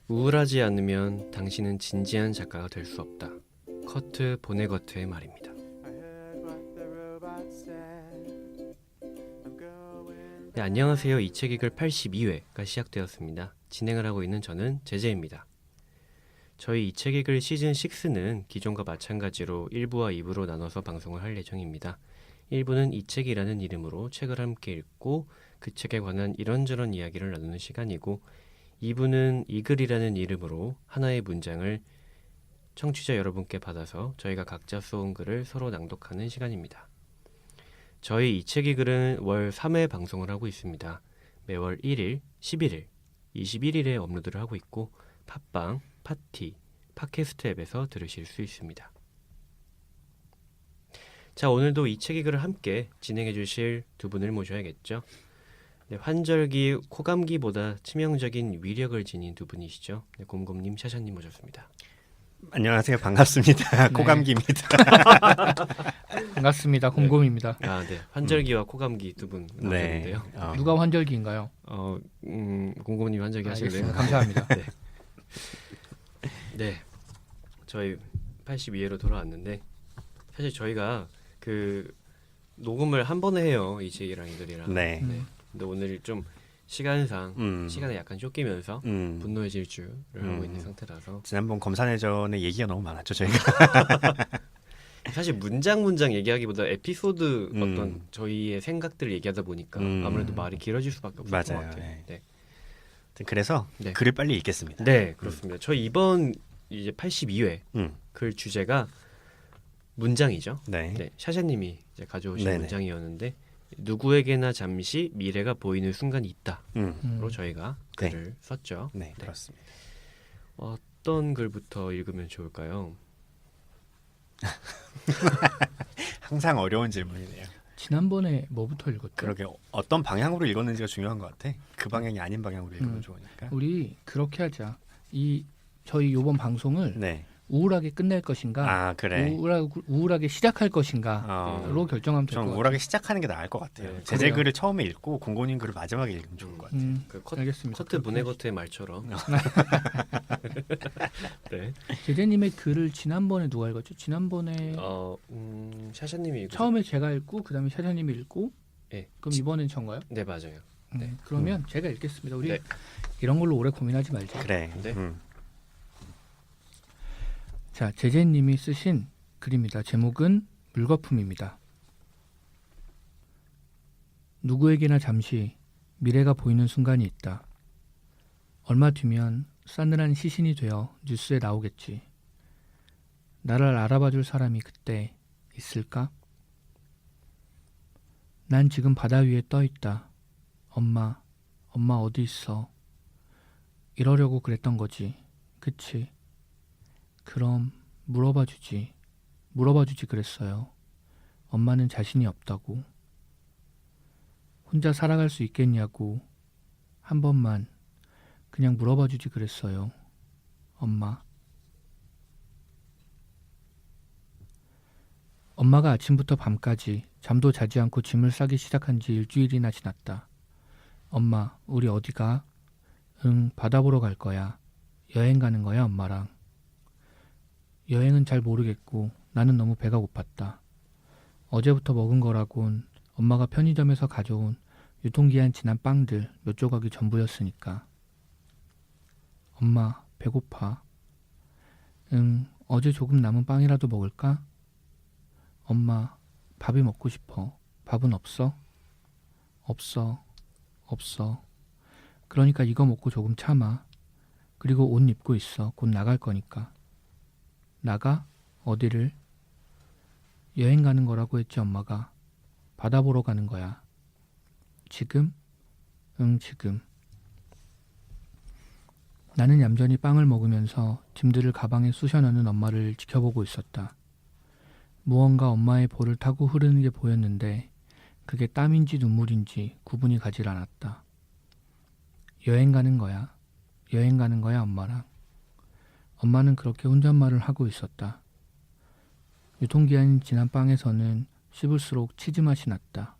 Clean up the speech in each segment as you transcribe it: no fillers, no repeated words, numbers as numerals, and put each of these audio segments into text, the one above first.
우울하지 않으면 당신은 진지한 작가가 될 수 없다. 커트 보네거트의 말입니다. 네, 안녕하세요. 이 책 읽을 82회가 시작되었습니다. 진행을 하고 있는 저는 제재입니다. 저희 이 책 읽을 시즌 6는 기존과 마찬가지로 1부와 2부로 나눠서 방송을 할 예정입니다. 1부는 이 책이라는 이름으로 책을 함께 읽고 그 책에 관한 이런저런 이야기를 나누는 시간이고, 2부는 이 글이라는 이름으로 하나의 문장을 청취자 여러분께 받아서 저희가 각자 쏘은 글을 서로 낭독하는 시간입니다. 저희 이 책 이 글은 월 3회 방송을 하고 있습니다. 매월 1일, 11일, 21일에 업로드를 하고 있고 팟빵, 파티, 팟캐스트 앱에서 들으실 수 있습니다. 자, 오늘도 이 책 이 글을 함께 진행해 주실 두 분을 모셔야겠죠. 네, 환절기, 코감기보다 치명적인 위력을 지닌 두 분이시죠. 네, 곰곰님, 샤샤님 모셨습니다. 안녕하세요. 반갑습니다. 네. 코감기입니다. 반갑습니다. 곰곰입니다. 아, 네, 환절기와 코감기 두 분 나오셨는데요. 누가 환절기인가요? 곰곰님 환절기 하시네요. 감사합니다. 네. 네, 저희 82회로 돌아왔는데 사실 저희가 그 녹음을 한 번에 해요. 이 책이랑 이들이랑. 네. 근데 오늘 좀 시간상 시간에 약간 쫓기면서 분노의 질주를 하고 있는 상태라서 지난번 검사내전에 얘기가 너무 많았죠, 저희가. 사실 문장 얘기하기보다 에피소드 어떤 저희의 생각들을 얘기하다 보니까 아무래도 말이 길어질 수밖에 없을 것 맞아요. 같아요. 네. 네. 그래서 네. 글을 빨리 읽겠습니다. 네, 그렇습니다. 저희 이번 이제 82회 음. 글 주제가 문장이죠. 네. 네, 샤샤님이 이제 가져오신 네네. 문장이었는데, 누구에게나 잠시 미래가 보이는 순간이 있다로 음. 저희가 네. 글을 썼죠. 네, 그렇습니다. 어떤 글부터 읽으면 좋을까요? 항상 어려운 질문이네요. 지난번에 뭐부터 읽었죠? 그러게 어떤 방향으로 읽었는지가 중요한 것 같아. 그 방향이 아닌 방향으로 읽으면 좋으니까. 우리 그렇게 하자. 저희 이번 방송을 네. 우울하게 끝낼 것인가, 아, 그래. 우울하게 시작할 것인가로 결정하면 될 것 좀 같아요. 우울하게 시작하는 게 나을 것 같아요. 네, 제재 그래요. 글을 처음에 읽고 공고님 글을 마지막에 읽으면 좋을 것 같아요. 알겠습니다. 커트 보네거트의 말처럼. 네. 제재님의 글을 지난번에 누가 읽었죠? 지난번에 샤샤님이 읽으셨... 처음에 제가 읽고 그다음에 샤샤님이 읽고. 네. 그럼 이번엔 전가요? 네, 맞아요. 네. 그러면 제가 읽겠습니다. 우리 네. 이런 걸로 오래 고민하지 말자. 그래. 네. 자, 제재님이 쓰신 글입니다. 제목은 물거품입니다. 누구에게나 잠시 미래가 보이는 순간이 있다. 얼마 뒤면 싸늘한 시신이 되어 뉴스에 나오겠지. 나를 알아봐줄 사람이 그때 있을까? 난 지금 바다 위에 떠 있다. 엄마 어디 있어? 이러려고 그랬던 거지. 그치? 그럼 물어봐 주지 그랬어요. 엄마는 자신이 없다고. 혼자 살아갈 수 있겠냐고 한 번만 그냥 물어봐 주지 그랬어요. 엄마가 아침부터 밤까지 잠도 자지 않고 짐을 싸기 시작한 지 일주일이나 지났다. 엄마, 우리 어디 가? 응, 바다 보러 갈 거야. 여행 가는 거야, 엄마랑. 여행은 잘 모르겠고 나는 너무 배가 고팠다. 어제부터 먹은 거라곤 엄마가 편의점에서 가져온 유통기한 지난 빵들 몇 조각이 전부였으니까. 엄마, 배고파. 응, 어제 조금 남은 빵이라도 먹을까? 엄마, 밥이 먹고 싶어. 밥은 없어? 없어. 그러니까 이거 먹고 조금 참아. 그리고 옷 입고 있어. 곧 나갈 거니까. 나가? 어디를? 여행 가는 거라고 했지 엄마가. 바다 보러 가는 거야. 지금? 응, 지금. 나는 얌전히 빵을 먹으면서 짐들을 가방에 쑤셔 넣는 엄마를 지켜보고 있었다. 무언가 엄마의 볼을 타고 흐르는 게 보였는데 그게 땀인지 눈물인지 구분이 가질 않았다. 여행 가는 거야. 엄마랑. 엄마는 그렇게 혼잣말을 하고 있었다. 유통기한이 지난 빵에서는 씹을수록 치즈 맛이 났다.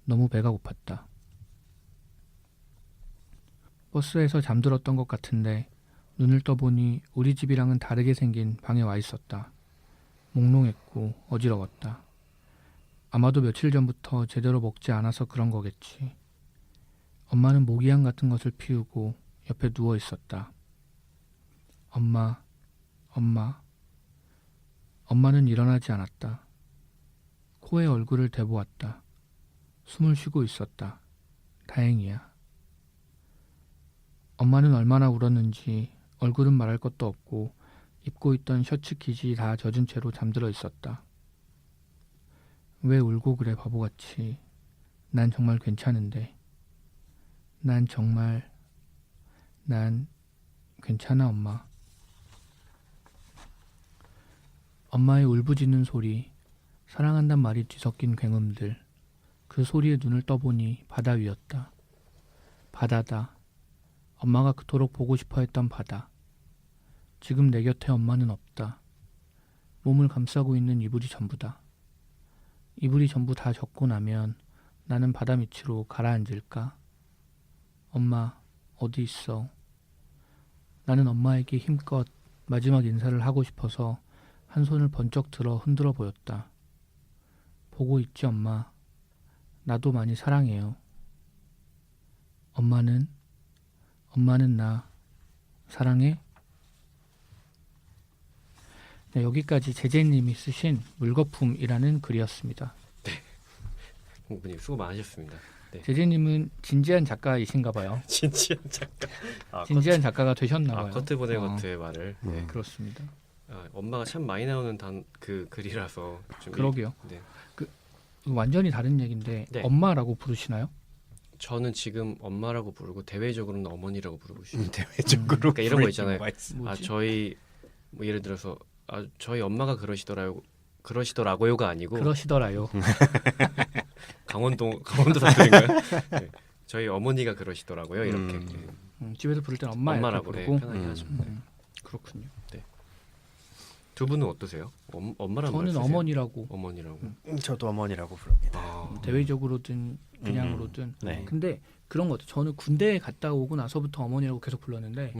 너무 배가 고팠다. 버스에서 잠들었던 것 같은데 눈을 떠보니 우리 집이랑은 다르게 생긴 방에 와 있었다. 몽롱했고 어지러웠다. 아마도 며칠 전부터 제대로 먹지 않아서 그런 거겠지. 엄마는 모기향 같은 것을 피우고 옆에 누워 있었다. 엄마, 엄마. 엄마는 일어나지 않았다. 코에 얼굴을 대보았다. 숨을 쉬고 있었다. 다행이야. 엄마는 얼마나 울었는지 얼굴은 말할 것도 없고 입고 있던 셔츠 깃이 다 젖은 채로 잠들어 있었다. 왜 울고 그래 바보같이. 난 정말 괜찮은데. 난 괜찮아 엄마. 엄마의 울부짖는 소리, 사랑한단 말이 뒤섞인 굉음들. 그 소리에 눈을 떠보니 바다 위였다. 바다다. 엄마가 그토록 보고 싶어 했던 바다. 지금 내 곁에 엄마는 없다. 몸을 감싸고 있는 이불이 전부다. 이불이 전부 다 젖고 나면 나는 바다 밑으로 가라앉을까? 엄마, 어디 있어? 나는 엄마에게 힘껏 마지막 인사를 하고 싶어서 한 손을 번쩍 들어 흔들어 보였다. 보고 있지 엄마. 나도 많이 사랑해요. 엄마는 나 사랑해? 네, 여기까지 제재님이 쓰신 물거품이라는 글이었습니다. 공부님 수고 많으셨습니다. 네. 제재님은 진지한 작가이신가 봐요. 진지한 작가. 진지한 작가가 되셨나 봐요. 커트 보네거트의 말을. 네. 그렇습니다. 엄마가 참 많이 나오는 그 글이라서 좀 그러게요. 네. 완전히 다른 얘기인데 네. 엄마라고 부르시나요? 저는 지금 엄마라고 부르고 대외적으로는 어머니라고 부르고 있어요. 대외적으로 그러니까 이런 거 있잖아요. 뭐지? 저희 뭐 예를 들어서 저희 엄마가 그러시더라고요가 아니고 그러시더라요. 강원도 사투리인가요? 네. 저희 어머니가 그러시더라고요. 이렇게 집에서 부를 때는 엄마 엄마라고 이렇게 네, 부르고. 편하게 하죠. 그렇군요. 두 분은 어떠세요? 엄마라는 말 저는 쓰세요? 어머니라고. 어머니라고. 저도 어머니라고 부릅니다. 대외적으로든 그냥으로든. 네. 근데 그런 것 같아요. 저는 군대에 갔다 오고 나서부터 어머니라고 계속 불렀는데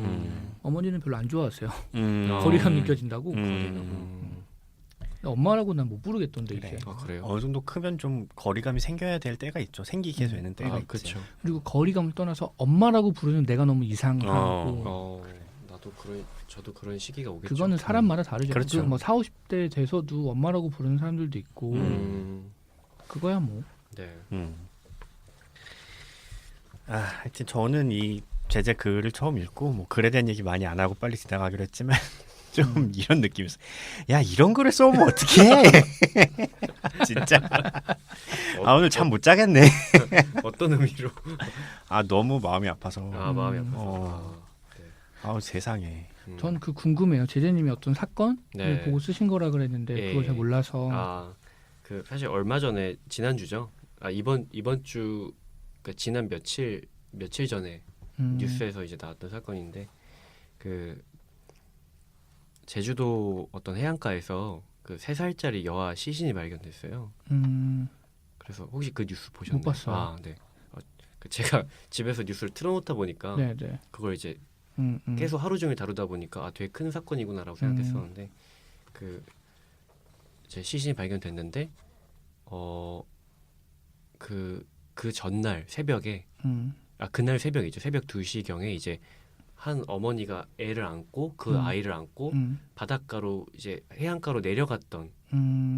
어머니는 별로 안 좋아하세요. 거리감 느껴진다고. 엄마라고 난 못 부르겠던데 그래. 이제. 그래요? 어느 정도 크면 좀 거리감이 생겨야 될 때가 있죠. 생기게 되는 때가 있지. 그렇죠. 그리고 거리감을 떠나서 엄마라고 부르는 내가 너무 이상하고. 저도 그런 시기가 오겠죠. 그거는 사람마다 다르죠. 그렇죠. 뭐 40, 50대 돼서도 엄마라고 부르는 사람들도 있고 그거야 뭐. 네. 하여튼 저는 이 제재 글을 처음 읽고 뭐 글에 대한 얘기 많이 안 하고 빨리 지나가기로 했지만 좀 이런 느낌이었어. 야, 이런 글을 써오면 어떡해. 진짜. 오늘 잠 못 자겠네. 어떤 의미로? 너무 마음이 아파서. 마음이 아파서. 세상에. 전 그 궁금해요. 제재님이 어떤 사건을 네. 보고 쓰신 거라 그랬는데 예. 그걸 잘 몰라서. 그 사실 얼마 전에 지난주죠. 이번 주 그러니까 지난 며칠 전에 뉴스에서 이제 나왔던 사건인데 그 제주도 어떤 해안가에서 그 3살짜리 여아 시신이 발견됐어요. 그래서 혹시 그 뉴스 보셨나요? 못 봤어요. 네. 제가 집에서 뉴스를 틀어놓다 보니까 네네. 그걸 이제 계속 계속 하루 종일 다루다 보니까 되게 큰 사건이구나라고 생각했었는데 제 시신이 발견됐는데 그 전날 새벽에 그날 새벽이죠. 새벽 2시경에 이제 한 어머니가 애를 안고 그 아이를 안고 바닷가로 이제 해안가로 내려갔던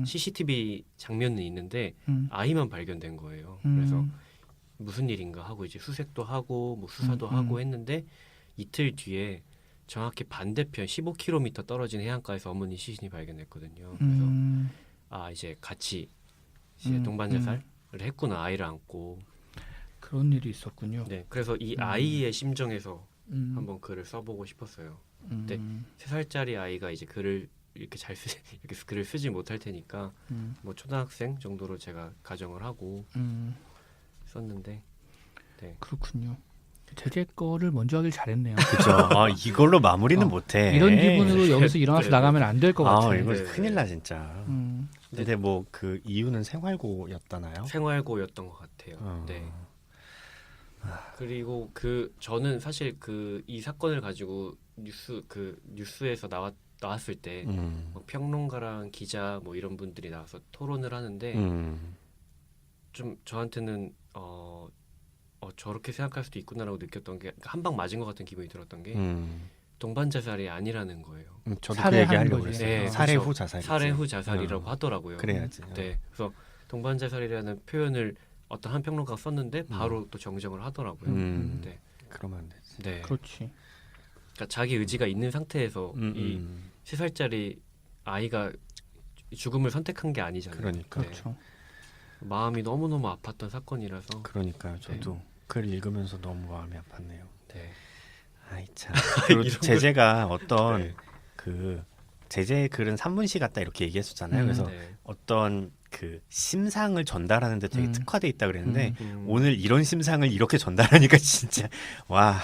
CCTV 장면은 있는데 아이만 발견된 거예요. 그래서 무슨 일인가 하고 이제 수색도 하고 뭐 수사도 하고 했는데 이틀 뒤에 정확히 반대편 15km 떨어진 해안가에서 어머니 시신이 발견됐거든요. 그래서 이제 같이 이제 동반자살을 했구나, 아이를 안고. 그런 일이 있었군요. 네, 그래서 이 아이의 심정에서 한번 글을 써보고 싶었어요. 근데 3살짜리 아이가 이제 글을 이렇게 이렇게 글을 쓰지 못할 테니까 뭐 초등학생 정도로 제가 가정을 하고 썼는데. 네. 그렇군요. 제재 거를 먼저 하길 잘했네요. 그죠. 이걸로 마무리는 못해. 이런 기분으로 여기서 일어나서 네. 나가면 안 될 것 같아요. 이거 네. 큰일 나 진짜. 근데 뭐 그 이유는 생활고였다나요? 생활고였던 것 같아요. 네. 그리고 저는 사실 이 사건을 가지고 뉴스에서 나왔을 때 뭐 평론가랑 기자 뭐 이런 분들이 나와서 토론을 하는데 좀 저한테는 저렇게 생각할 수도 있구나라고 느꼈던 게 한 방 맞은 것 같은 기분이 들었던 게 동반 자살이 아니라는 거예요. 저도 그 살해하는 얘기 하려고 거지. 그랬어요. 네, 살해 그렇죠. 후 자살이지. 살해 후 자살이라고 하더라고요. 그래야지. 네, 그래서 동반 자살이라는 표현을 어떤 한 평론가가 썼는데 바로 또 정정을 하더라고요. 네, 그러면 안 되지. 네. 그렇지. 그러니까 자기 의지가 있는 상태에서 이 음. 3살짜리 아이가 죽음을 선택한 게 아니잖아요. 그러니까. 네. 그렇죠. 마음이 너무너무 아팠던 사건이라서. 그러니까요. 저도 글 읽으면서 너무 마음이 아팠네요. 네. 아이 참. 그리고 이런 제재가 어떤 네. 그 제재 글은 산문시 같다 이렇게 얘기했었잖아요. 그래서 네. 어떤 그 심상을 전달하는데 되게 특화돼 있다 그랬는데 오늘 이런 심상을 이렇게 전달하니까 진짜 와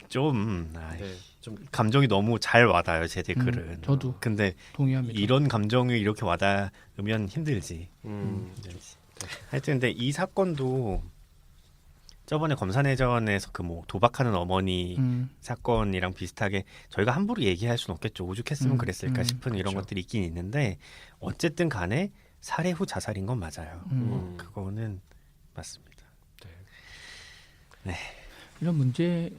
좀 네. 좀 감정이 너무 잘 와닿아요. 제재 글은. 저도 근데 동의합니다. 이런 감정이 이렇게 와닿으면 힘들지. 힘들지. 하여튼 근데 이 사건도 저번에 검사내전에서 그 뭐 도박하는 어머니 사건이랑 비슷하게 저희가 함부로 얘기할 수는 없겠죠. 오죽했으면 그랬을까 싶은 이런 그렇죠. 것들이 있긴 있는데 어쨌든 간에 살해 후 자살인 건 맞아요. 그거는 맞습니다. 네. 이런 문제의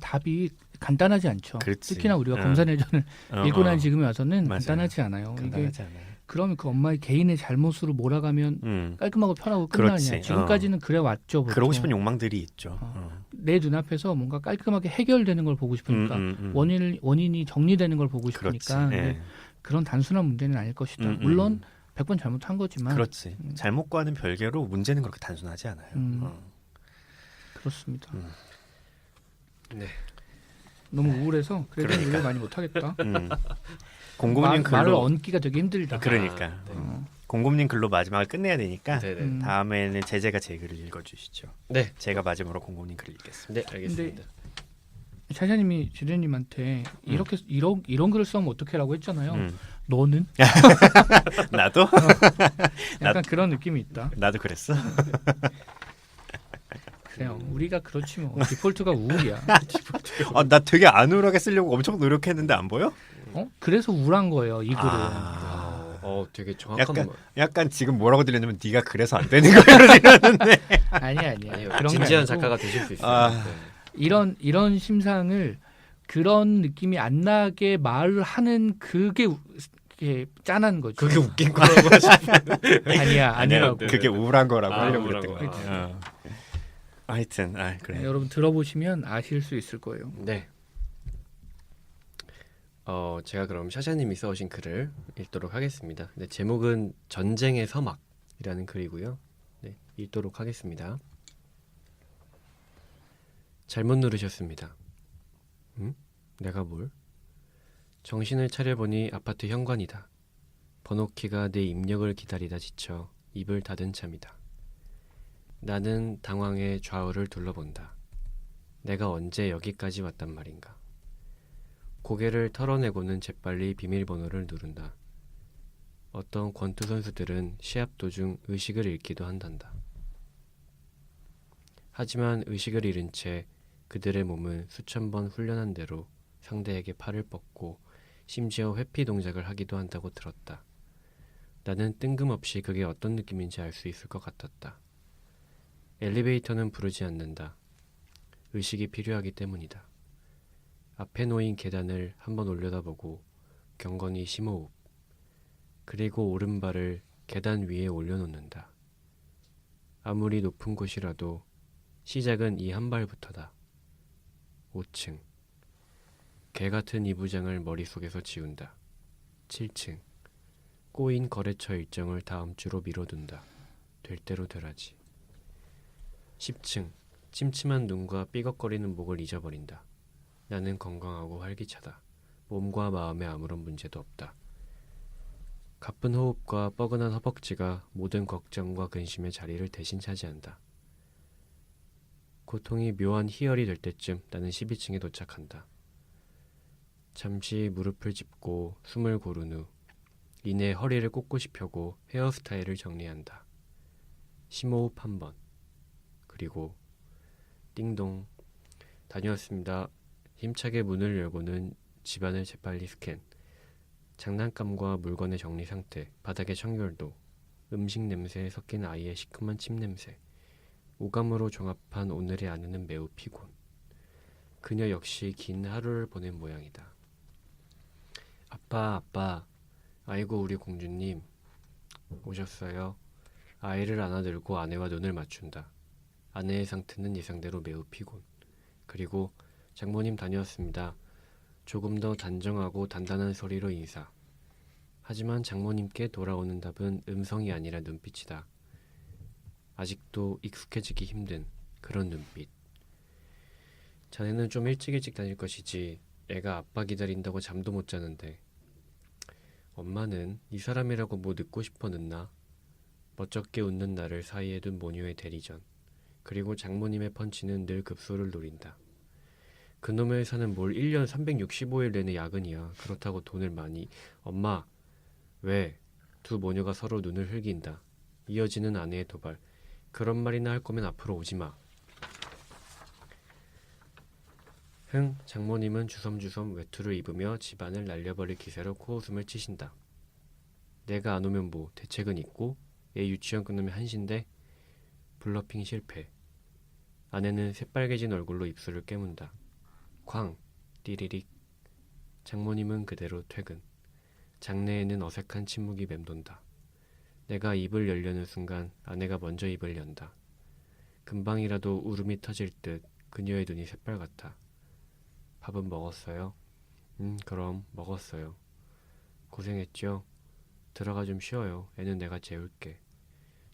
답이 간단하지 않죠. 그렇지. 특히나 우리가 검사내전을 읽고 난 지금에 와서는 맞아요. 간단하지 않아요. 이게 간단하지 않아요. 그러면 그 엄마의 개인의 잘못으로 몰아가면 깔끔하고 편하고 그렇지. 끝나냐. 지금까지는 그래 왔죠. 보통. 그러고 싶은 욕망들이 있죠. 내 눈앞에서 뭔가 깔끔하게 해결되는 걸 보고 싶으니까 원인이 정리되는 걸 보고 싶으니까 그렇지. 근데 예. 그런 단순한 문제는 아닐 것이다. 물론 100번 잘못한 거지만 그렇지. 잘못과는 별개로 문제는 그렇게 단순하지 않아요. 그렇습니다. 네. 너무 우울해서 그래도 그러니까. 일을 많이 못하겠다. 공곰님 말을 글로 얻기가 되게 힘들다. 그러니까 네. 공곰님 글로 마지막을 끝내야 되니까 네네. 다음에는 제재가 제 글을 읽어주시죠. 네. 제가 마지막으로 공곰님 글을 읽겠습니다. 네, 알겠습니다. 샤샤님이 지레님한테 이렇게 이런 글을 쓰면 어떡해라고 했잖아요. 너는 나도 약간 그런 느낌이 있다. 나도 그랬어. 그래요. 우리가 그렇지 뭐. 디폴트가 우울이야. 나 되게 안우울하게 쓰려고 엄청 노력했는데 안 보여? 그래서 우울한 거예요. 이 글은. 되게 정확한 약간 지금 뭐라고 들렸냐면 네가 그래서 안 되는 거로 들렸는데. 아니야. 아니요. 그런 게 진지한 아니고 작가가 되실 수 있어요. 아. 네. 이런 심상을 그런 느낌이 안 나게 말을 하는 그게 짠한 거죠. 그게 웃긴 거라고 하시면 아니야. 아니라고. 그게 우울한 거라고 하려고 우울한 그랬던 거. 거 같아요. 하여튼 그래. 네, 여러분 들어보시면 아실 수 있을 거예요. 네. 제가 그럼 샤샤님이 써오신 글을 읽도록 하겠습니다. 네, 제목은 전쟁의 서막이라는 글이고요. 네, 읽도록 하겠습니다. 잘못 누르셨습니다. 내가 뭘? 정신을 차려보니 아파트 현관이다. 번호키가 내 입력을 기다리다 지쳐 입을 닫은 참이다. 나는 당황해 좌우를 둘러본다. 내가 언제 여기까지 왔단 말인가. 고개를 털어내고는 재빨리 비밀번호를 누른다. 어떤 권투 선수들은 시합 도중 의식을 잃기도 한단다. 하지만 의식을 잃은 채 그들의 몸은 수천 번 훈련한 대로 상대에게 팔을 뻗고 심지어 회피 동작을 하기도 한다고 들었다. 나는 뜬금없이 그게 어떤 느낌인지 알 수 있을 것 같았다. 엘리베이터는 부르지 않는다. 의식이 필요하기 때문이다. 앞에 놓인 계단을 한번 올려다보고 경건히 심호흡. 그리고 오른발을 계단 위에 올려놓는다. 아무리 높은 곳이라도 시작은 이 한 발부터다. 5층. 개같은 이부장을 머릿속에서 지운다. 7층. 꼬인 거래처 일정을 다음 주로 미뤄둔다. 될 대로 되라지. 10층. 침침한 눈과 삐걱거리는 목을 잊어버린다. 나는 건강하고 활기차다. 몸과 마음에 아무런 문제도 없다. 가쁜 호흡과 뻐근한 허벅지가 모든 걱정과 근심의 자리를 대신 차지한다. 고통이 묘한 희열이 될 때쯤 나는 12층에 도착한다. 잠시 무릎을 짚고 숨을 고른 후 이내 허리를 꼿꼿이 펴고 헤어스타일을 정리한다. 심호흡 한 번. 그리고 띵동. 다녀왔습니다. 힘차게 문을 열고는 집안을 재빨리 스캔. 장난감과 물건의 정리 상태, 바닥의 청결도, 음식 냄새에 섞인 아이의 시큼한 침 냄새. 오감으로 종합한 오늘의 아내는 매우 피곤. 그녀 역시 긴 하루를 보낸 모양이다. 아빠. 아이고 우리 공주님. 오셨어요. 아이를 안아들고 아내와 눈을 맞춘다. 아내의 상태는 예상대로 매우 피곤. 그리고 장모님 다녀왔습니다. 조금 더 단정하고 단단한 소리로 인사. 하지만 장모님께 돌아오는 답은 음성이 아니라 눈빛이다. 아직도 익숙해지기 힘든 그런 눈빛. 자네는 좀 일찍 다닐 것이지. 애가 아빠 기다린다고 잠도 못 자는데. 엄마는 이 사람이라고 뭐 늦고 싶어 늦나? 멋쩍게 웃는 나를 사이에 둔 모녀의 대리전. 그리고 장모님의 펀치는 늘 급소를 노린다. 그놈의 회사는 뭘 1년 365일 내내 야근이야. 그렇다고 돈을 많이. 엄마, 왜? 두 모녀가 서로 눈을 흘긴다. 이어지는 아내의 도발. 그런 말이나 할 거면 앞으로 오지 마. 장모님은 주섬주섬 외투를 입으며 집안을 날려버릴 기세로 코웃음을 치신다. 내가 안 오면 뭐 대책은 있고 애 유치원 끊으면 한신데. 블러핑 실패. 아내는 새빨개진 얼굴로 입술을 깨문다. 쾅, 띠리릭. 장모님은 그대로 퇴근. 장내에는 어색한 침묵이 맴돈다. 내가 입을 열려는 순간 아내가 먼저 입을 연다. 금방이라도 울음이 터질 듯 그녀의 눈이 새빨갛다. 밥은 먹었어요? 그럼 먹었어요. 고생했죠? 들어가 좀 쉬어요. 애는 내가 재울게.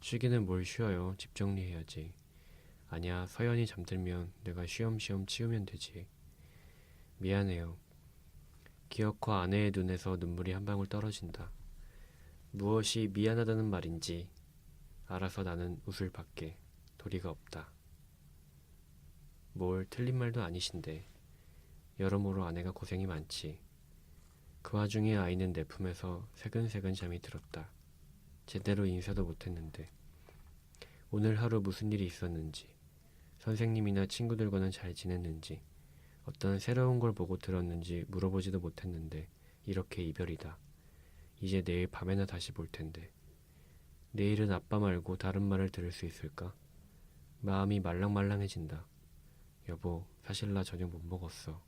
쉬기는 뭘 쉬어요. 집 정리해야지. 아니야, 서연이 잠들면 내가 쉬엄쉬엄 치우면 되지. 미안해요. 기어코 아내의 눈에서 눈물이 한 방울 떨어진다. 무엇이 미안하다는 말인지 알아서 나는 웃을 밖에 도리가 없다. 뭘 틀린 말도 아니신데. 여러모로 아내가 고생이 많지. 그 와중에 아이는 내 품에서 새근새근 잠이 들었다. 제대로 인사도 못했는데. 오늘 하루 무슨 일이 있었는지, 선생님이나 친구들과는 잘 지냈는지, 어떤 새로운 걸 보고 들었는지 물어보지도 못했는데 이렇게 이별이다. 이제 내일 밤에나 다시 볼 텐데. 내일은 아빠 말고 다른 말을 들을 수 있을까? 마음이 말랑말랑해진다. 여보, 사실 나 저녁 못 먹었어.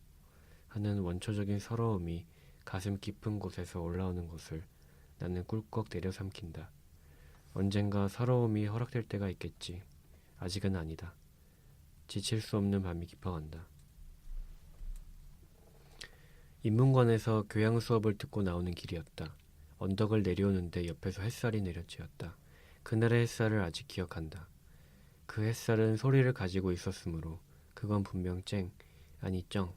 하는 원초적인 서러움이 가슴 깊은 곳에서 올라오는 것을 나는 꿀꺽 내려삼킨다. 언젠가 서러움이 허락될 때가 있겠지. 아직은 아니다. 지칠 수 없는 밤이 깊어간다. 인문관에서 교양 수업을 듣고 나오는 길이었다. 언덕을 내려오는데 옆에서 햇살이 내려쬐었다. 그날의 햇살을 아직 기억한다. 그 햇살은 소리를 가지고 있었으므로 그건 분명 쨍, 아니 쩡.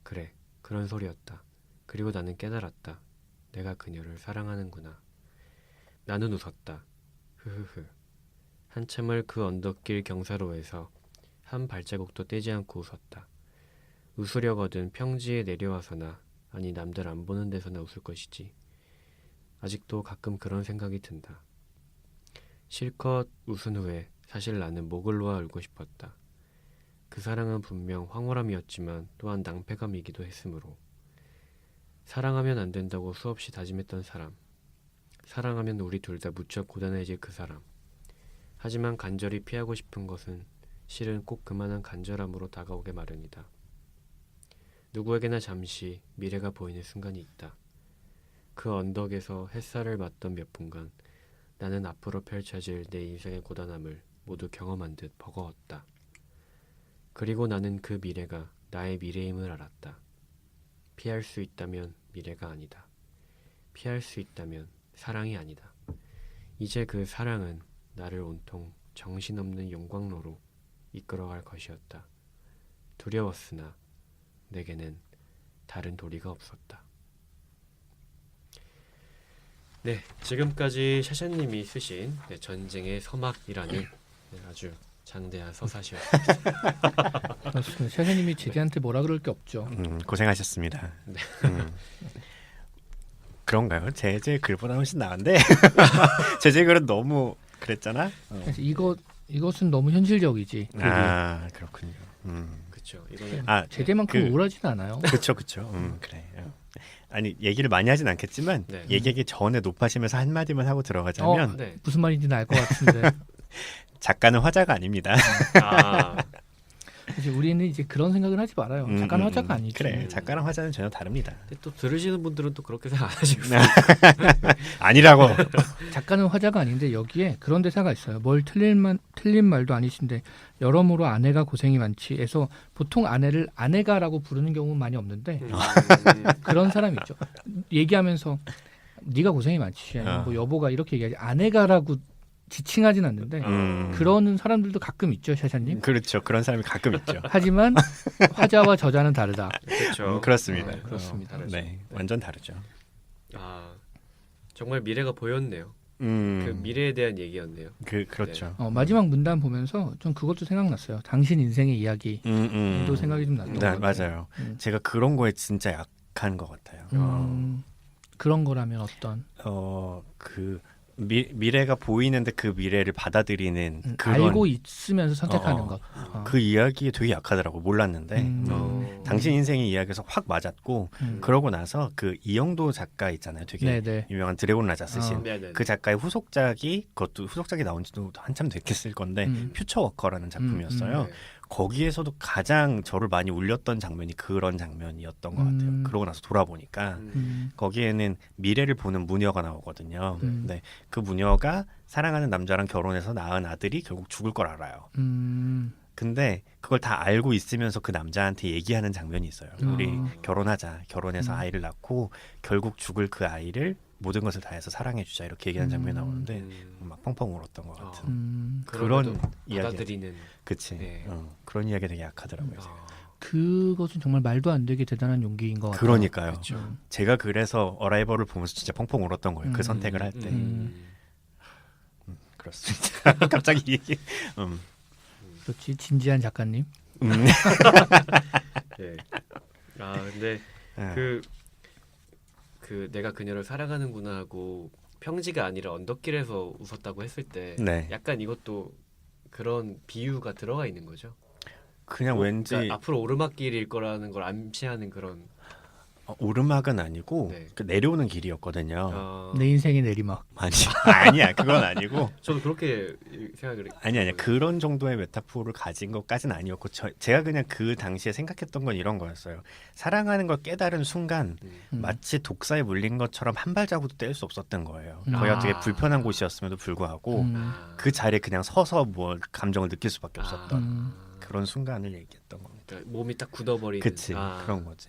그래, 그런 소리였다. 그리고 나는 깨달았다. 내가 그녀를 사랑하는구나. 나는 웃었다. 흐흐흐. 한참을 그 언덕길 경사로에서 한 발자국도 떼지 않고 웃었다. 웃으려거든 평지에 내려와서나, 아니 남들 안 보는 데서나 웃을 것이지. 아직도 가끔 그런 생각이 든다. 실컷 웃은 후에 사실 나는 목을 놓아 울고 싶었다. 그 사랑은 분명 황홀함이었지만 또한 낭패감이기도 했으므로. 사랑하면 안 된다고 수없이 다짐했던 사람. 사랑하면 우리 둘 다 무척 고단해질 그 사람. 하지만 간절히 피하고 싶은 것은 실은 꼭 그만한 간절함으로 다가오게 마련이다. 누구에게나 잠시 미래가 보이는 순간이 있다. 그 언덕에서 햇살을 맞던 몇 분간 나는 앞으로 펼쳐질 내 인생의 고단함을 모두 경험한 듯 버거웠다. 그리고 나는 그 미래가 나의 미래임을 알았다. 피할 수 있다면 미래가 아니다. 피할 수 있다면 사랑이 아니다. 이제 그 사랑은 나를 온통 정신없는 용광로로 이끌어갈 것이었다. 두려웠으나 내게는 다른 도리가 없었다. 네, 지금까지 샤샤님이 쓰신 전쟁의 서막이라는 아주 장대한 서사시였습니다. 그렇습니다. 샤샤님이 제재한테 뭐라 그럴 게 없죠. 고생하셨습니다. 그런가요? 제재 글보다 훨씬 나은데 제재 글은 너무 그랬잖아. 그래서 이것은 너무 현실적이지. 아 그렇군요. 그렇죠. 이거는 아, 제재만큼 그- 우울하진 않아요. 그쵸. 그래. 아니 얘기를 많이 하진 않겠지만 네. 얘기하기 전에 높아지면서 한 마디만 하고 들어가자면 네. 무슨 말인지는 알 것 같은데 작가는 화자가 아닙니다. 아, 이제 우리는 이제 그런 생각을 하지 말아요. 작가는 화자가 아니지. 그래, 작가랑 화자는 전혀 다릅니다. 근데 또 들으시는 분들은 또 그렇게 생각 안 하시고 아니라고. 작가는 화자가 아닌데 여기에 그런 대사가 있어요. 뭘 틀린 말도 아니신데 여러모로 아내가 고생이 많지에서 보통 아내를 아내가라고 부르는 경우는 많이 없는데 그런 사람이 있죠. 얘기하면서 네가 고생이 많지 아니면 뭐 여보가 이렇게 얘기하지 아내가라고 지칭하진 않는데 그러는 사람들도 가끔 있죠, 샤샤님. 그렇죠. 그런 사람이 가끔 있죠. 하지만 화자와 저자는 다르다. 그렇죠. 그렇습니다. 네, 그렇습니다. 다르죠. 네, 완전 다르죠. 아, 정말 미래가 보였네요. 그 그 미래에 대한 얘기였네요. 그렇죠. 마지막 문단 보면서 좀 그것도 생각났어요. 당신 인생의 이야기도 생각이 좀 났던 것 네, 같아요. 맞아요. 음. 제가 그런 거에 진짜 약한 것 같아요. 그런 거라면 어떤 그 미래가 보이는데 그 미래를 받아들이는 그런 알고 있으면서 선택하는 어, 것. 그 이야기에 되게 약하더라고. 몰랐는데 당신 인생의 이야기에서 확 맞았고 그러고 나서 그 이영도 작가 있잖아요. 되게 네네. 유명한 드래곤 라자 쓰신 네네. 그 작가의 후속작이 그것도 후속작이 나온 지도 한참 됐겠을 건데 퓨처 워커라는 작품이었어요. 네. 거기에서도 가장 저를 많이 울렸던 장면이 그런 장면이었던 것 같아요. 그러고 나서 돌아보니까 거기에는 미래를 보는 무녀가 나오거든요. 근데 그 무녀가 사랑하는 남자랑 결혼해서 낳은 아들이 결국 죽을 걸 알아요. 근데 그걸 다 알고 있으면서 그 남자한테 얘기하는 장면이 있어요. 우리 결혼하자. 결혼해서 아이를 낳고 결국 죽을 그 아이를 모든 것을 다해서 사랑해주자. 이렇게 얘기하는 장면이 나오는데 막 펑펑 울었던 것 같은 그런 이야기. 받아들이는. 그치. 네. 그런 이야기 되게 약하더라고요. 그것은 정말 말도 안 되게 대단한 용기인 것 같아요. 그러니까요. 그렇죠. 제가 그래서 어라이벌을 보면서 진짜 펑펑 울었던 거예요. 그 선택을 할 때. 그렇습니다. 갑자기 얘기. 그렇지 진지한 작가님. 네. 아 근데 그 내가 그녀를 사랑하는구나 하고 평지가 아니라 언덕길에서 웃었다고 했을 때 네. 약간 이것도 그런 비유가 들어가 있는 거죠. 그냥 왠지 그러니까 앞으로 오르막길일 거라는 걸 암시하는 그런. 오르막은 아니고 네. 그 내려오는 길이었거든요. 내 인생의 내리막. 아니야 그건 아니고 저도 그렇게 생각을. 아니야 그런 정도의 메타포를 가진 것까지는 아니었고 제가 그냥 그 당시에 생각했던 건 이런 거였어요. 사랑하는 걸 깨달은 순간 마치 독사에 물린 것처럼 한 발자국도 뗄 수 없었던 거예요. 거기가 되게 불편한 곳이었음에도 불구하고 그 자리에 그냥 서서 뭐 감정을 느낄 수밖에 없었던 그런 순간을 얘기했던 겁니다. 그러니까 몸이 딱 굳어버리는. 그치 그런 거지.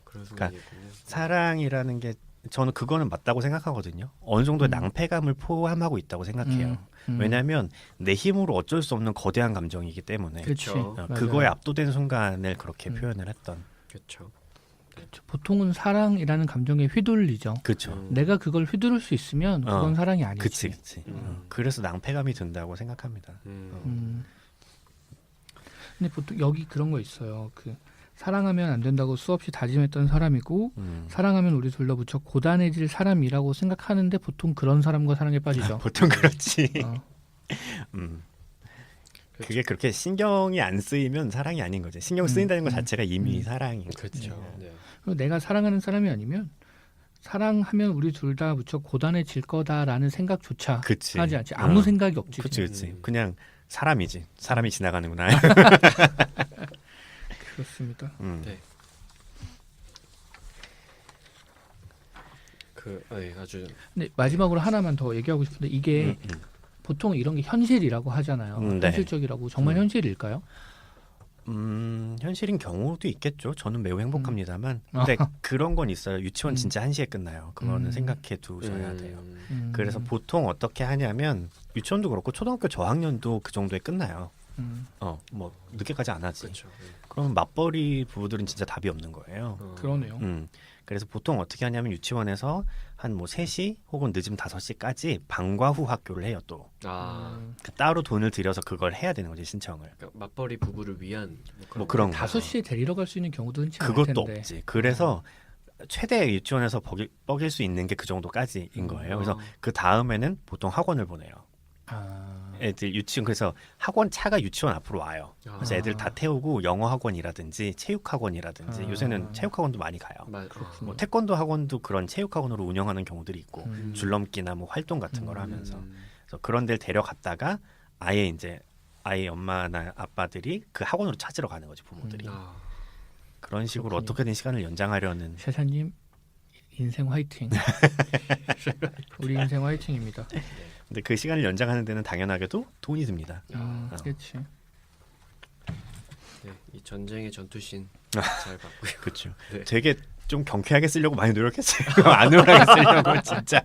그런 그러니까 순간이군요. 사랑이라는 게 저는 그거는 맞다고 생각하거든요. 어느 정도의 낭패감을 포함하고 있다고 생각해요. 왜냐하면 내 힘으로 어쩔 수 없는 거대한 감정이기 때문에 그렇지. 그거에 압도된 순간을 그렇게 표현을 했던. 그렇죠. 보통은 사랑이라는 감정에 휘둘리죠. 그렇죠. 내가 그걸 휘두를 수 있으면 그건 사랑이 아니지. 그치. 그래서 낭패감이 든다고 생각합니다. 근데 보통 여기 그런 거 있어요. 그 사랑하면 안 된다고 수없이 다짐했던 사람이고 사랑하면 우리 둘 다 무척 고단해질 사람이라고 생각하는데 보통 그런 사람과 사랑에 빠지죠. 보통 그렇지. 그렇죠. 그게 그렇게 신경이 안 쓰이면 사랑이 아닌 거죠. 신경 쓰인다는 것 자체가 이미 사랑인 거죠. 그렇죠. 네. 그리고 내가 사랑하는 사람이 아니면 사랑하면 우리 둘 다 무척 고단해질 거다라는 생각조차 그치. 하지 않지. 아무 생각이 없지. 그치. 그냥 사람이지. 사람이 지나가는구나. 그렇습니다. 네. 아주. 근데 마지막으로 하나만 더 얘기하고 싶은데 이게 보통 이런 게 현실이라고 하잖아요. 네. 현실적이라고 정말 현실일까요? 현실인 경우도 있겠죠. 저는 매우 행복합니다만. 근데 그런 건 있어요. 유치원 진짜 1시에 끝나요. 그거는 생각해 두셔야 돼요. 그래서 보통 어떻게 하냐면 유치원도 그렇고 초등학교 저학년도 그 정도에 끝나요. 뭐 늦게까지 안 하지. 그렇죠. 그럼 맞벌이 부부들은 진짜 답이 없는 거예요. 그러네요. 그래서 보통 어떻게 하냐면 유치원에서 한 뭐 3시 혹은 늦으면 5시까지 방과 후 학교를 해요. 또 따로 돈을 들여서 그걸 해야 되는 거지 신청을. 그러니까 맞벌이 부부를 위한 뭐 그런 거. 5시에 데리러 갈 수 있는 경우도 흔치 않을 그것도 텐데. 없지. 그래서 최대 유치원에서 뻐길 수 있는 게 그 정도까지인 거예요. 그래서 그 다음에는 보통 학원을 보내요. 애들 유치원 그래서 학원 차가 유치원 앞으로 와요. 그래서 아. 애들 다 태우고 영어 학원이라든지 체육 학원이라든지 아. 요새는 체육 학원도 많이 가요. 그렇군요. 뭐 태권도 학원도 그런 체육 학원으로 운영하는 경우들이 있고 음. 줄넘기나 뭐 활동 같은 걸 음. 하면서 그래서 그런 데를 데려갔다가 아예 이제 아이 엄마나 아빠들이 그 학원으로 찾으러 가는 거지 부모들이. 그런 식으로 그렇군요. 어떻게든 시간을 연장하려는. 세사님 인생 화이팅. 우리 인생 화이팅입니다. 근데 그 시간을 연장하는 데는 당연하게도 돈이 듭니다. 그렇지. 네, 이 전쟁의 전투신 잘 봤고요. 그렇죠. 네. 되게 좀 경쾌하게 쓰려고 많이 노력했어요. 안울하게 쓰려고 진짜.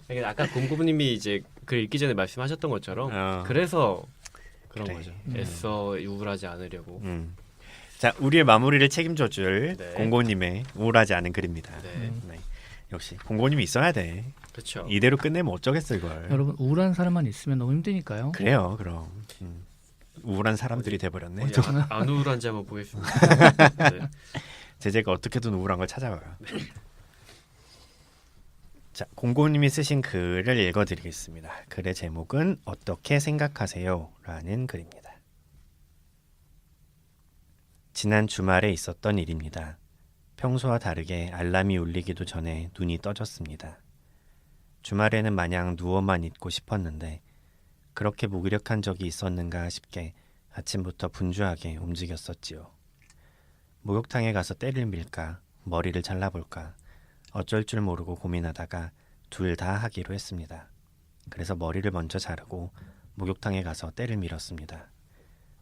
이게 아까 곰고부님이 이제 글 읽기 전에 말씀하셨던 것처럼 그래서 그런 그래. 거죠. 애써 우울하지 않으려고. 자, 우리의 마무리를 책임져줄 네. 공고님의 우울하지 않은 글입니다. 네, 네. 역시 공고님이 있어야 돼. 그렇죠. 이대로 끝내면 어쩌겠어 이걸. 여러분 우울한 사람만 있으면 너무 힘드니까요. 그래요, 그럼. 우울한 사람들이 돼버렸네. 어디 안 우울한지 한번 보겠습니다. 네. 제재가 어떻게든 우울한 걸 찾아가요. 자, 공고님이 쓰신 글을 읽어드리겠습니다. 글의 제목은 어떻게 생각하세요? 라는 글입니다. 지난 주말에 있었던 일입니다. 평소와 다르게 알람이 울리기도 전에 눈이 떠졌습니다. 주말에는 마냥 누워만 있고 싶었는데 그렇게 무기력한 적이 있었는가 싶게 아침부터 분주하게 움직였었지요. 목욕탕에 가서 때를 밀까 머리를 잘라볼까 어쩔 줄 모르고 고민하다가 둘 다 하기로 했습니다. 그래서 머리를 먼저 자르고 목욕탕에 가서 때를 밀었습니다.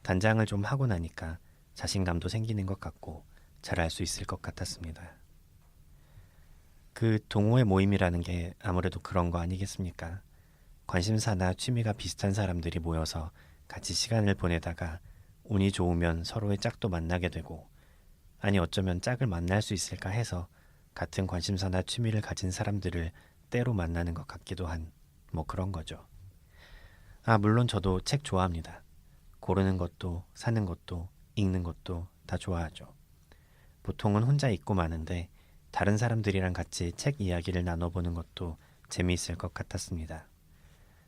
단장을 좀 하고 나니까 자신감도 생기는 것 같고 잘할 수 있을 것 같았습니다. 그 동호회 모임이라는 게 아무래도 그런 거 아니겠습니까? 관심사나 취미가 비슷한 사람들이 모여서 같이 시간을 보내다가 운이 좋으면 서로의 짝도 만나게 되고 아니 어쩌면 짝을 만날 수 있을까 해서 같은 관심사나 취미를 가진 사람들을 때로 만나는 것 같기도 한 뭐 그런 거죠. 아, 물론 저도 책 좋아합니다. 고르는 것도 사는 것도 읽는 것도 다 좋아하죠. 보통은 혼자 읽고 마는데 다른 사람들이랑 같이 책 이야기를 나눠보는 것도 재미있을 것 같았습니다.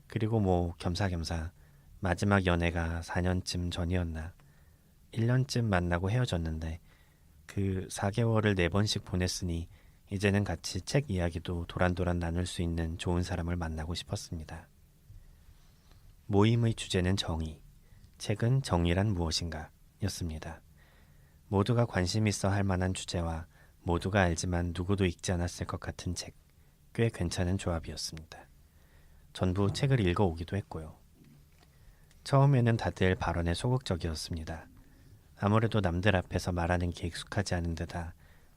그리고 뭐 겸사겸사 마지막 연애가 4년쯤 전이었나 1년쯤 만나고 헤어졌는데 그 4개월을 4번씩 보냈으니 이제는 같이 책 이야기도 도란도란 나눌 수 있는 좋은 사람을 만나고 싶었습니다. 모임의 주제는 정의, 책은 정의란 무엇인가 였습니다. 모두가 관심 있어 할 만한 주제와 모두가 알지만 누구도 읽지 않았을 것 같은 책, 꽤 괜찮은 조합이었습니다. 전부 책을 읽어오기도 했고요. 처음에는 다들 발언에 소극적이었습니다. 아무래도 남들 앞에서 말하는 게 익숙하지 않은 데다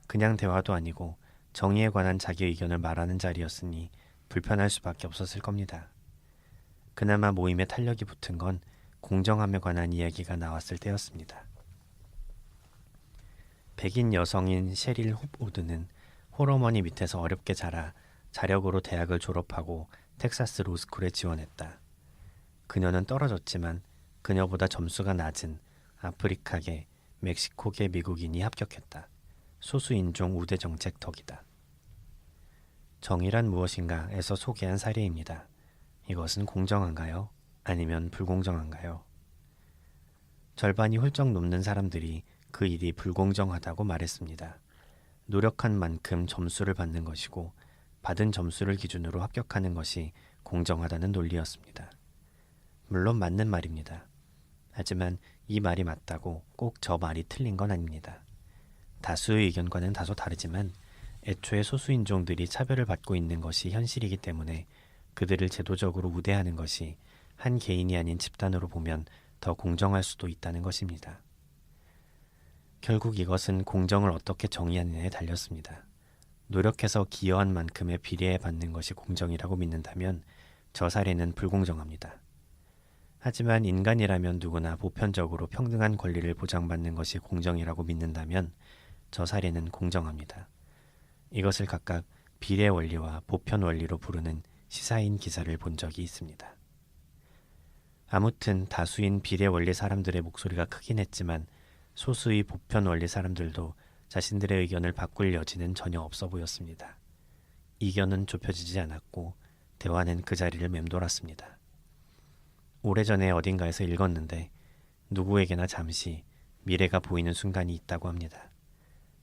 그냥 대화도 아니고 정의에 관한 자기 의견을 말하는 자리였으니 불편할 수밖에 없었을 겁니다. 그나마 모임에 탄력이 붙은 건 공정함에 관한 이야기가 나왔을 때였습니다. 백인 여성인 셰릴 홉우드는 홀어머니 밑에서 어렵게 자라 자력으로 대학을 졸업하고 텍사스 로스쿨에 지원했다. 그녀는 떨어졌지만 그녀보다 점수가 낮은 아프리카계, 멕시코계 미국인이 합격했다. 소수인종 우대 정책 덕이다. 정의란 무엇인가에서 소개한 사례입니다. 이것은 공정한가요? 아니면 불공정한가요? 절반이 훌쩍 넘는 사람들이 그 일이 불공정하다고 말했습니다. 노력한 만큼 점수를 받는 것이고 받은 점수를 기준으로 합격하는 것이 공정하다는 논리였습니다. 물론 맞는 말입니다. 하지만 이 말이 맞다고 꼭 저 말이 틀린 건 아닙니다. 다수의 의견과는 다소 다르지만 애초에 소수인종들이 차별을 받고 있는 것이 현실이기 때문에 그들을 제도적으로 우대하는 것이 한 개인이 아닌 집단으로 보면 더 공정할 수도 있다는 것입니다. 결국 이것은 공정을 어떻게 정의하느냐에 달렸습니다. 노력해서 기여한 만큼의 비례에 받는 것이 공정이라고 믿는다면 저 사례는 불공정합니다. 하지만 인간이라면 누구나 보편적으로 평등한 권리를 보장받는 것이 공정이라고 믿는다면 저 사례는 공정합니다. 이것을 각각 비례 원리와 보편 원리로 부르는 시사인 기사를 본 적이 있습니다. 아무튼 다수인 비례 원리 사람들의 목소리가 크긴 했지만 소수의 보편 원리 사람들도 자신들의 의견을 바꿀 여지는 전혀 없어 보였습니다. 이견은 좁혀지지 않았고 대화는 그 자리를 맴돌았습니다. 오래전에 어딘가에서 읽었는데 누구에게나 잠시 미래가 보이는 순간이 있다고 합니다.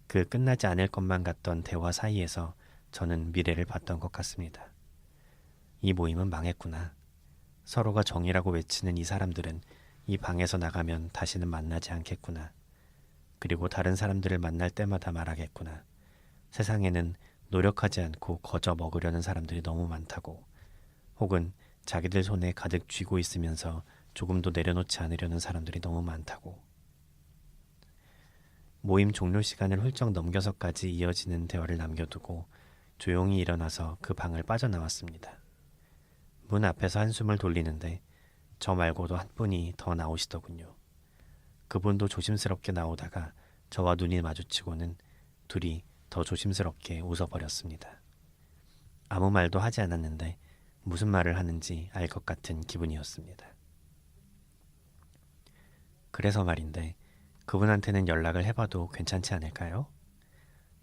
그 끝나지 않을 것만 같던 대화 사이에서 저는 미래를 봤던 것 같습니다. 이 모임은 망했구나. 서로가 정이라고 외치는 이 사람들은 이 방에서 나가면 다시는 만나지 않겠구나. 그리고 다른 사람들을 만날 때마다 말하겠구나. 세상에는 노력하지 않고 거저 먹으려는 사람들이 너무 많다고. 혹은 자기들 손에 가득 쥐고 있으면서 조금도 내려놓지 않으려는 사람들이 너무 많다고. 모임 종료 시간을 훌쩍 넘겨서까지 이어지는 대화를 남겨두고 조용히 일어나서 그 방을 빠져나왔습니다. 문 앞에서 한숨을 돌리는데 저 말고도 한 분이 더 나오시더군요. 그분도 조심스럽게 나오다가 저와 눈이 마주치고는 둘이 더 조심스럽게 웃어버렸습니다. 아무 말도 하지 않았는데 무슨 말을 하는지 알 것 같은 기분이었습니다. 그래서 말인데 그분한테는 연락을 해봐도 괜찮지 않을까요?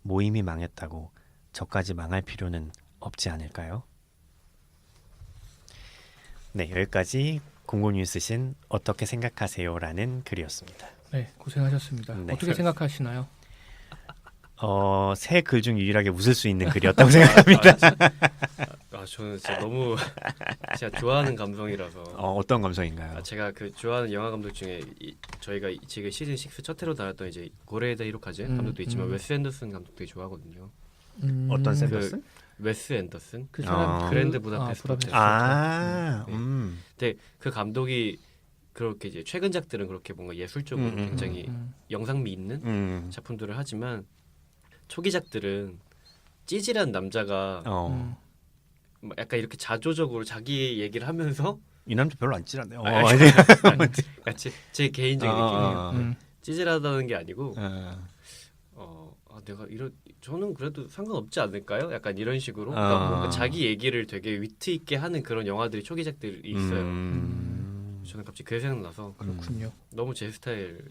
모임이 망했다고 저까지 망할 필요는 없지 않을까요? 네, 여기까지 공고뉴 쓰신 어떻게 생각하세요? 라는 글이었습니다. 네, 고생하셨습니다. 네. 어떻게 생각하시나요? 새 글 중 유일하게 웃을 수 있는 글이었다고 생각합니다. 저는 진짜 너무 제가 좋아하는 감성이라서. 어떤 감성인가요? 제가 그 좋아하는 영화 감독 중에 저희가 지금 시즌 6 첫 회로 나왔던 이제 고레에다 히로카즈 감독도 있지만 웨스 앤더슨 감독 되게 좋아하거든요. 어떤 샌더슨? 웨스 앤더슨 그 사람 그랜드 부다페스트 호텔. 근데 그 감독이 그렇게 이제 최근작들은 그렇게 뭔가 예술적으로 굉장히 영상미 있는 작품들을 하지만 초기작들은 찌질한 남자가 막 약간 이렇게 자조적으로 자기 얘기를 하면서 이 남자 별로 안 찌라네요. 같이 제 개인적인 느낌이에요. 찌질하다는 게 아니고 내가 저는 그래도 상관없지 않을까요? 약간 이런 식으로 그러니까 뭔가 자기 얘기를 되게 위트 있게 하는 그런 영화들이 초기작들이 있어요. 저는 갑자기 그게 생각나서 그렇군요. 너무 제 스타일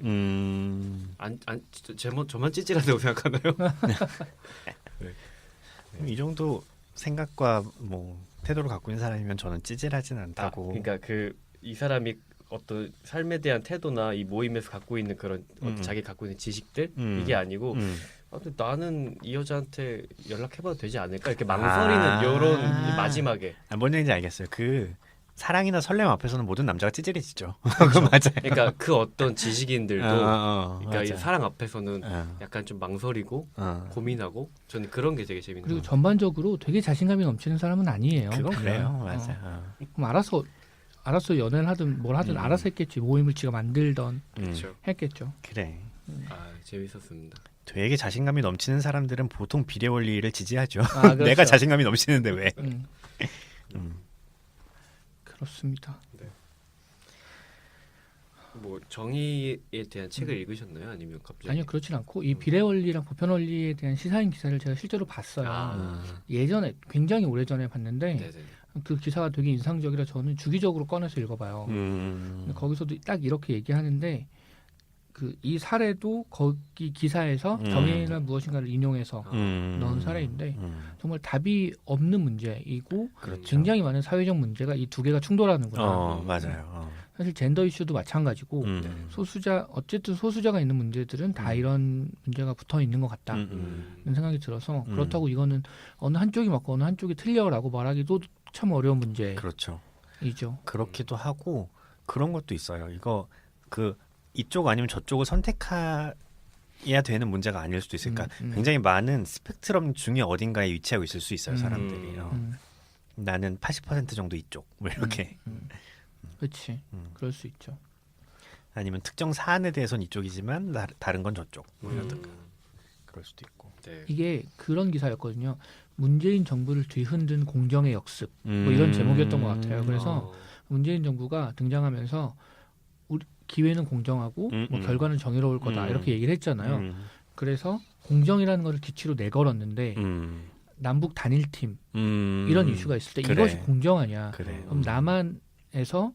저만 찌질하다고 생각하나요? 이 정도 생각과 뭐 태도를 갖고 있는 사람이면 저는 찌질하진 않다고. 그러니까 이 사람이 어떤 삶에 대한 태도나 이 모임에서 갖고 있는 그런 자기 갖고 있는 지식들 이게 아니고 근데 나는 이 여자한테 연락해봐도 되지 않을까 이렇게 망설이는 이런 마지막에 뭔 얘기인지 알겠어요. 그 사랑이나 설렘 앞에서는 모든 남자가 찌질해지죠. 그거 맞아요. 그러니까 그 어떤 지식인들도 그러니까 맞아. 이 사랑 앞에서는 약간 좀 망설이고 고민하고 저는 그런 게 되게 재밌는 그리고 것 같아요. 전반적으로 되게 자신감이 넘치는 사람은 아니에요. 그건 그래요. 맞아. 그럼 알아서 연애를 하든 뭘 하든 알아서 했겠지. 모임을 지가 만들던 그렇죠. 했겠죠. 그래. 재밌었습니다. 되게 자신감이 넘치는 사람들은 보통 비례 원리를 지지하죠. 그렇죠. 내가 자신감이 넘치는데 왜? 그렇습니다. 네. 뭐 정의에 대한 책을 읽으셨나요? 아니면 갑자기? 아니요, 그렇진 않고 이 비례 원리랑 보편 원리에 대한 시사인 기사를 제가 실제로 봤어요. 예전에 굉장히 오래전에 봤는데 네네. 그 기사가 되게 인상적이라 저는 주기적으로 꺼내서 읽어봐요. 근데 거기서도 딱 이렇게 얘기하는데 이 사례도 거기 기사에서 정의란 무엇인가를 인용해서 넣은 사례인데 정말 답이 없는 문제이고 그렇죠. 굉장히 많은 사회적 문제가 이 두 개가 충돌하는구나. 맞아요. 사실 젠더 이슈도 마찬가지고 어쨌든 소수자가 있는 문제들은 다 이런 문제가 붙어 있는 것 같다. 이런 생각이 들어서 그렇다고 이거는 어느 한쪽이 맞고 어느 한쪽이 틀려라고 말하기도 참 어려운 문제이죠. 그렇죠. 그렇기도 하고 그런 것도 있어요. 이거 이쪽 아니면 저쪽을 선택해야 되는 문제가 아닐 수도 있으니까 굉장히 많은 스펙트럼 중에 어딘가에 위치하고 있을 수 있어요. 사람들이. 나는 80% 정도 이쪽 뭐 이렇게. 그렇지. 그럴 수 있죠. 아니면 특정 사안에 대해서는 이쪽이지만 다른 건 저쪽 뭐 이러든가 그럴 수도 있고. 네. 이게 그런 기사였거든요. 문재인 정부를 뒤흔든 공정의 역습 뭐 이런 제목이었던 것 같아요. 그래서 문재인 정부가 등장하면서 기회는 공정하고 뭐 결과는 정의로울 거다 이렇게 얘기를 했잖아요. 그래서 공정이라는 것을 기치로 내걸었는데 남북 단일팀 이런 이슈가 있을 때 그래. 이것이 공정하냐? 그래. 그럼 남한에서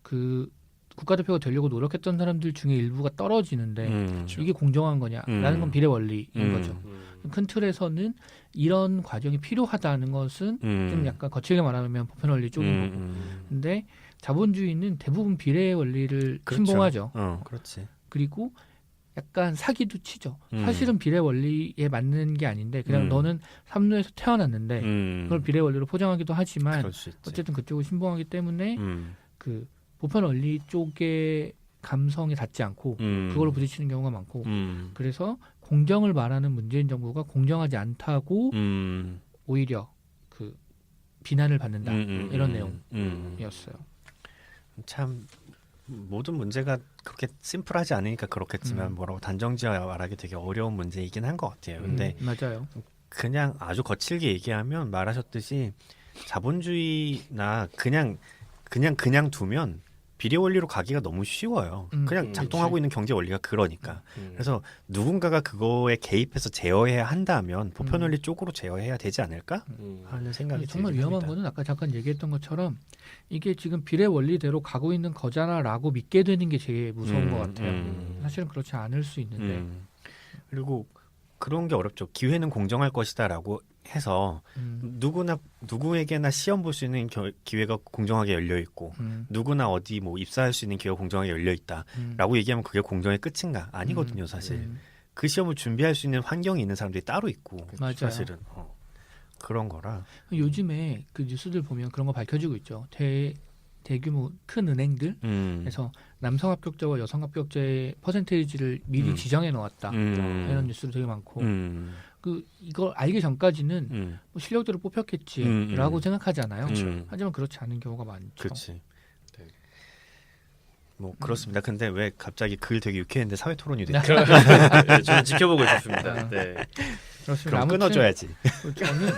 그 국가대표가 되려고 노력했던 사람들 중에 일부가 떨어지는데 이게 공정한 거냐라는 건 비례 원리인 거죠. 큰 틀에서는 이런 과정이 필요하다는 것은 좀 약간 거칠게 말하면 보편 원리 쪽인 거고. 근데 자본주의는 대부분 비례의 원리를 그렇죠. 신봉하죠. 그렇지. 그리고 약간 사기도 치죠. 음. 사실은 비례 원리에 맞는 게 아닌데 그냥 너는 삼루에서 태어났는데 그걸 비례 원리로 포장하기도 하지만 그럴 수 있지. 어쨌든 그쪽을 신봉하기 때문에 음. 그 보편 원리 쪽의 감성에 닿지 않고 그걸로 부딪히는 경우가 많고 그래서 공정을 말하는 문재인 정부가 공정하지 않다고 오히려 그 비난을 받는다 이런 내용이었어요. 참 모든 문제가 그렇게 심플하지 않으니까 그렇겠지만 뭐라고 단정지어 말하기 되게 어려운 문제이긴 한 것 같아요. 근데 맞아요. 그냥 아주 거칠게 얘기하면 말하셨듯이 자본주의나 그냥 두면 비례 원리로 가기가 너무 쉬워요. 그냥 작동하고 그치. 있는 경제 원리가 그러니까. 그래서 누군가가 그거에 개입해서 제어해야 한다면 보편 원리 쪽으로 제어해야 되지 않을까 하는 생각이 정말 들긴 위험한 합니다. 거는 아까 잠깐 얘기했던 것처럼 이게 지금 비례 원리대로 가고 있는 거잖아라고 믿게 되는 게 제일 무서운 것 같아요. 사실은 그렇지 않을 수 있는데 그리고 그런 게 어렵죠. 기회는 공정할 것이다라고 해서 누구에게나 시험 볼 수 있는 기회가 공정하게 열려 있고 누구나 어디 뭐 입사할 수 있는 기회가 공정하게 열려 있다라고 얘기하면 그게 공정의 끝인가? 아니거든요, 사실. 그 시험을 준비할 수 있는 환경이 있는 사람들이 따로 있고 맞아요. 사실은 그런 거라. 요즘에 그 뉴스들 보면 그런 거 밝혀지고 있죠. 대규모 큰 은행들에서 남성 합격자와 여성 합격자의 퍼센테이지를 미리 지정해 놓았다 이런 뉴스도 되게 많고 이걸 알기 전까지는 뭐 실력대로 뽑혔겠지라고 생각하잖아요. 하지만 그렇지 않은 경우가 많죠. 그렇지. 뭐 그렇습니다. 근데 왜 갑자기 글 되게 유쾌했는데 사회 토론이 됐죠? 네, 저는 지켜보고 있었습니다. 네. 그렇습니다. 그럼 아무튼 끊어줘야지. 저는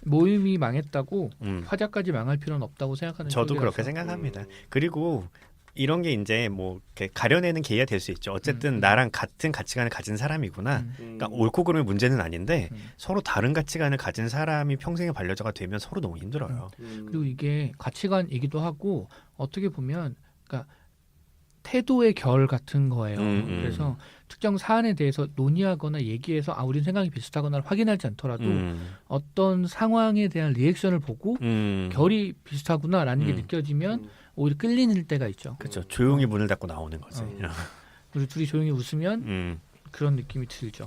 모임이 망했다고 화자까지 망할 필요는 없다고 생각하는 저도 쪽이라서. 그렇게 생각합니다. 그리고 이런 게 이제 뭐 이렇게 가려내는 계기가 될 수 있죠. 어쨌든 나랑 같은 가치관을 가진 사람이구나. 그러니까 옳고 그름의 문제는 아닌데 서로 다른 가치관을 가진 사람이 평생의 반려자가 되면 서로 너무 힘들어요. 그리고 이게 가치관이기도 하고 어떻게 보면 그러니까 태도의 결 같은 거예요. 그래서 특정 사안에 대해서 논의하거나 얘기해서 우린 생각이 비슷하거나 확인하지 않더라도 어떤 상황에 대한 리액션을 보고 결이 비슷하구나라는 게 느껴지면 오히려 끌리는 때가 있죠. 그렇죠. 조용히 문을 닫고 나오는 거지. 그리고 둘이 조용히 웃으면 그런 느낌이 들죠.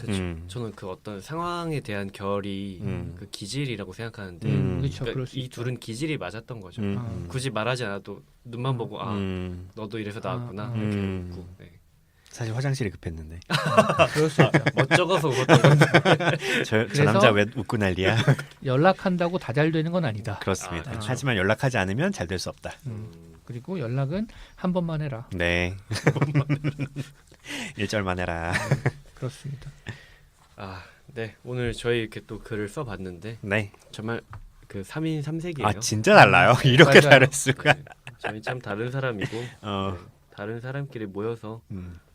저는 그 어떤 상황에 대한 결이 그 기질이라고 생각하는데 그렇죠. 그러니까 그럴 수 이 있죠. 둘은 기질이 맞았던 거죠. 굳이 말하지 않아도 눈만 보고 너도 이래서 나왔구나 이렇게 웃고 네. 사실 화장실이 급했는데 그럴 수 있죠. 멋쩍어서 웃었던 건데 저 그래서 남자 왜 웃고 난리야? 연락한다고 다 잘 되는 건 아니다. 그렇습니다. 그렇죠. 하지만 연락하지 않으면 잘 될 수 없다. 그리고 연락은 한 번만 해라. 네. 일절만 해라. 그렇습니다. 네 오늘 저희 이렇게 또 글을 써봤는데 네. 정말 그 3인 3색이에요. 아 진짜 달라요. 이렇게 맞아요. 다를 수가. 네, 저희 참 다른 사람이고 어. 네, 다른 사람끼리 모여서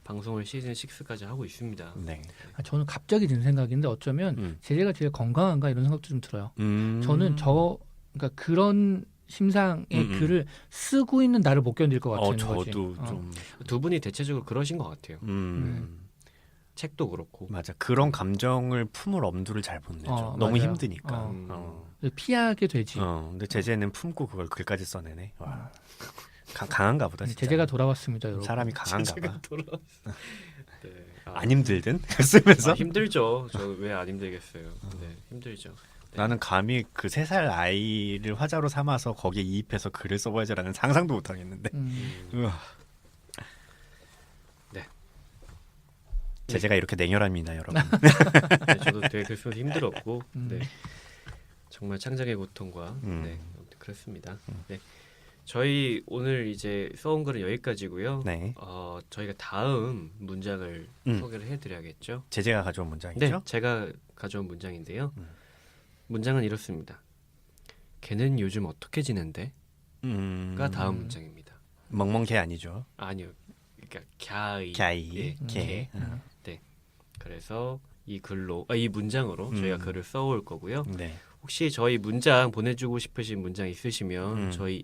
방송을 시즌 6까지 하고 있습니다. 네. 저는 갑자기 든 생각인데 어쩌면 제재가 제일 건강한가 이런 생각도 좀 들어요. 저는 그러니까 그런 심상의 글을 쓰고 있는 나를 못 견딜 것 같은 거지. 저도 좀 두 분이 대체적으로 그러신 것 같아요. 책도 그렇고. 맞아. 그런 감정을 품을 엄두를 잘 못 내죠. 너무 맞아요. 힘드니까. 피하게 되지. 근데 제재는 품고 그걸 글까지 써내네. 와. 강한가 보다. 진짜. 제재가 돌아왔습니다, 여러분. 사람이 강한가 봐. 네. 안 힘들든 쓰면서 힘들죠. 저 왜 안 힘들겠어요. 네, 힘들죠. 네. 나는 감히 그 3살 아이를 화자로 삼아서 거기에 이입해서 글을 써봐야지라는 상상도 못 하겠는데. 우와. 네. 제재가 이렇게 냉혈합니다, 여러분. 네, 저도 되게 글 쓰면서 힘들었고, 네. 정말 창작의 고통과 네, 그렇습니다. 네. 저희 오늘 이제 써온 글은 여기까지고요. 네. 저희가 다음 문장을 소개를 해드려야겠죠. 제재가 가져온 문장이죠. 네, 제가 가져온 문장인데요. 문장은 이렇습니다. 걔는 요즘 어떻게 지낸대? 가 다음 문장입니다. 멍멍개 아니죠. 아니요, 그러니까 갸이. 갸이. 개. 네. 그래서 이 글로, 이 문장으로 저희가 글을 써올 거고요. 네. 혹시 저희 문장 보내주고 싶으신 문장 있으시면 저희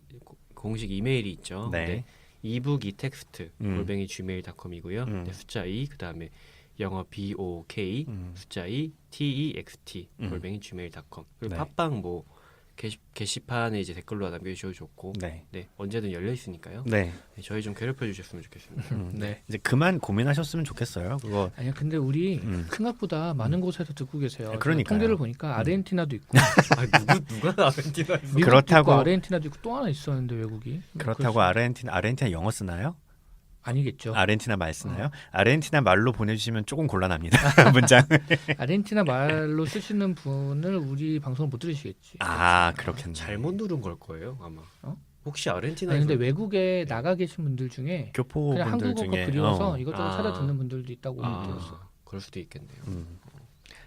공식 이메일이 있죠. 네. ebook2text @gmail.com이고요. 네, 숫자 2 그다음에 영어 BOK 숫자 2 TEXT @gmail.com 그리고 네. 팟빵 뭐 게시판에 이제 댓글로 남겨주셔도 좋고 네. 네, 언제든 열려 있으니까요. 네. 네, 저희 좀 괴롭혀 주셨으면 좋겠습니다. 네. 이제 그만 고민하셨으면 좋겠어요. 그거 아니야 근데 우리 음. 생각보다 많은 곳에서 듣고 계세요. 제가 그러니까요. 통계를 보니까 아르헨티나도 있고 누가 아르헨티나에서 미국도 그렇다고- 있고 아르헨티나도 있고 또 하나 있었는데 외국이 그렇다고 그래서- 아르헨티나 영어 쓰나요? 아니겠죠. 아르헨티나 말 쓰나요? 아르헨티나 말로 보내주시면 조금 곤란합니다. 문장. 아르헨티나 말로 쓰시는 분을 우리 방송을 못 들으시겠지. 아 그렇겠네. 잘못 누른 걸 거예요 아마. 어? 혹시 아니 아르헨티나에서 근데 외국에 나가 계신 분들 중에 교포 그냥 분들 한국어가 중에 그리워서 이것저것 아. 찾아 듣는 분들도 있다고 들었어. 아, 그럴 수도 있겠네요.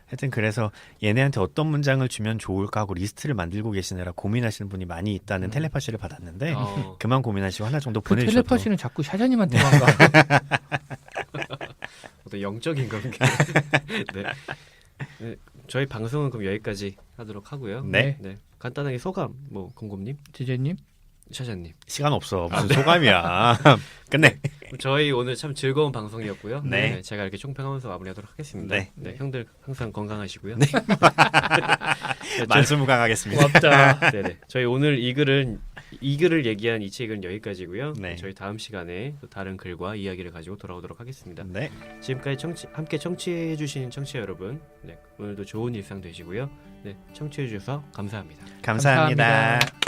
하여튼 그래서 얘네한테 어떤 문장을 주면 좋을까 하고 리스트를 만들고 계시느라 고민하시는 분이 많이 있다는 텔레파시를 받았는데 어, 그만 고민하시고 하나 정도 그 보내주셔도 텔레파시는 자꾸 샤샤님한테만 가. 어떤 영적인 관계. 네. 네, 저희 방송은 그럼 여기까지 하도록 하고요. 네. 네. 간단하게 소감 뭐 공곰님, 제재님 샤샤님. 시간 없어. 무슨 소감이야. 끝내. 저희 오늘 참 즐거운 방송이었고요. 네. 제가 이렇게 총평하면서 마무리하도록 하겠습니다. 네. 형들 항상 건강하시고요. 만수무강하겠습니다. 고맙다. 네네. 저희 오늘 이 글을 얘기한 이 책은 여기까지고요. 네. 저희 다음 시간에 또 다른 글과 이야기를 가지고 돌아오도록 하겠습니다. 네. 지금까지 함께 청취해주신 청취자 여러분, 네, 오늘도 좋은 일상 되시고요. 네, 청취해주셔서 감사합니다. 감사합니다. 감사합니다.